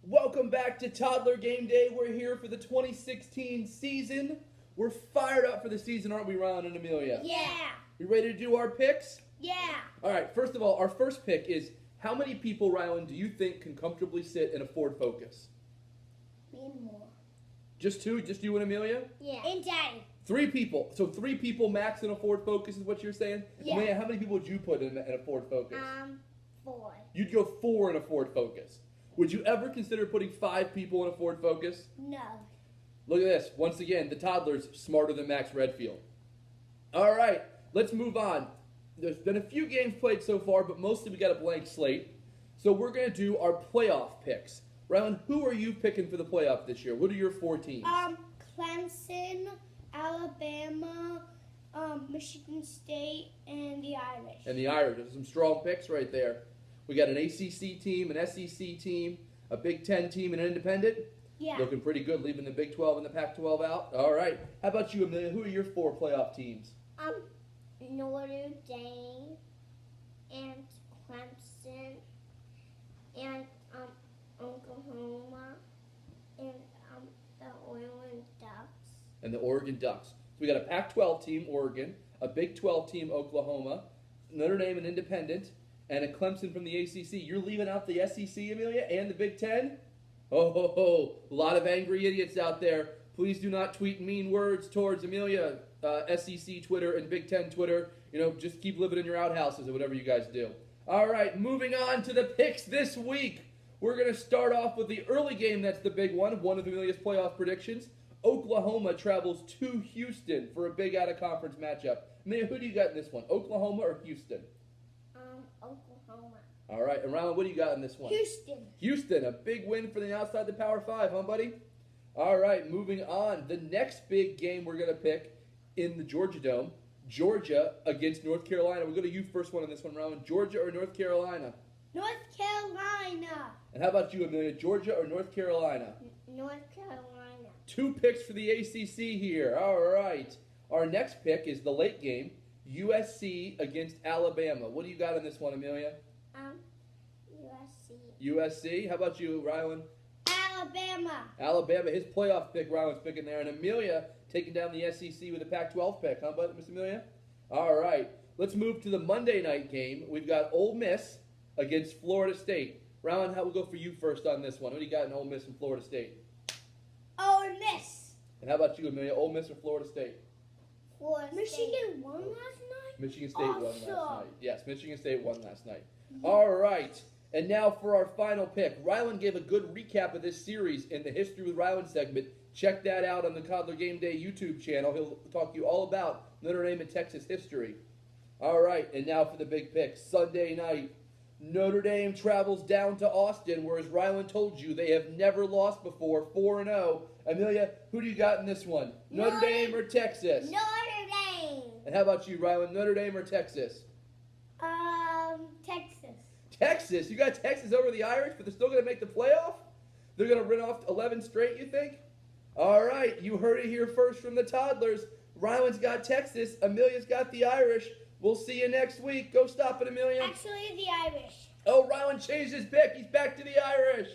Welcome back to Toddler Gameday. We're here for the 2016 season. We're fired up for the season, aren't we, Ron and Amelia? Yeah. We ready to do our picks? Yeah. All right, first of all, our first pick is how many people, Rylan, do you think can comfortably sit in a Ford Focus? Me and more. Just two? Just you and Amelia? Yeah. And Daddy. 3 people. So 3 people max in a Ford Focus is what you're saying? Yeah. Amelia, how many people would you put in a Ford Focus? 4. You'd go 4 in a Ford Focus. Would you ever consider putting 5 people in a Ford Focus? No. Look at this. Once again, the toddler's smarter than Max Redfield. All right, let's move on. There's been a few games played so far, but mostly we got a blank slate. So we're going to do our playoff picks. Rylan, who are you picking for the playoff this year? What are your 4 teams? Clemson, Alabama, Michigan State, and the Irish. And the Irish. There's some strong picks right there. We got an ACC team, an SEC team, a Big Ten team, and an independent. Yeah. Looking pretty good, leaving the Big 12 and the Pac-12 out. All right. How about you, Amelia? Who are your 4 playoff teams? Notre Dame, and Clemson, and Oklahoma, and the Oregon Ducks. And the Oregon Ducks. So we got a Pac-12 team, Oregon, a Big 12 team, Oklahoma, Notre Dame, an independent, and a Clemson from the ACC. You're leaving out the SEC, Amelia, and the Big Ten? Oh, ho, ho. A lot of angry idiots out there. Please do not tweet mean words towards Amelia, SEC Twitter and Big Ten Twitter. You know, just keep living in your outhouses or whatever you guys do. All right, moving on to the picks this week. We're going to start off with the early game. That's the big one of Amelia's playoff predictions. Oklahoma travels to Houston for a big out-of-conference matchup. Amelia, who do you got in this one, Oklahoma or Houston? Oklahoma. All right, and Rylan, what do you got in this one? Houston. Houston, a big win for the outside the Power 5, huh, buddy? All right, moving on. The next big game we're going to pick in the Georgia Dome, Georgia against North Carolina. We're going to you first one on this one, Rylan. Georgia or North Carolina? North Carolina. And how about you, Amelia? Georgia or North Carolina? North Carolina. 2 picks for the ACC here. All right. Our next pick is the late game, USC against Alabama. What do you got in this one, Amelia? USC. USC. How about you, Rylan? Alabama. Alabama. His playoff pick, Rylan's picking there. And Amelia taking down the SEC with a Pac-12 pick. Huh, Miss Amelia? All right. Let's move to the Monday night game. We've got Ole Miss against Florida State. Rylan, how we'll go for you first on this one. What do you got in Ole Miss and Florida State? Ole Miss. And how about you, Amelia? Ole Miss or Florida State? Florida Michigan won last night? Michigan State won last night. Yes, Michigan State won last night. Mm-hmm. All right. And now for our final pick. Rylan gave a good recap of this series in the History with Rylan segment. Check that out on the Toddler Gameday YouTube channel. He'll talk to you all about Notre Dame and Texas history. All right, and now for the big pick. Sunday night, Notre Dame travels down to Austin, where, as Rylan told you, they have never lost before, 4-0. Amelia, who do you got in this one? Notre Dame or Texas? Notre Dame. And how about you, Rylan? Notre Dame or Texas? Texas. Texas? You got Texas over the Irish, but they're still going to make the playoff? They're going to run off 11 straight, you think? All right, you heard it here first from the toddlers. Rylan's got Texas. Amelia's got the Irish. We'll see you next week. Go stop it, Amelia. Actually, the Irish. Oh, Rylan changed his pick. He's back to the Irish.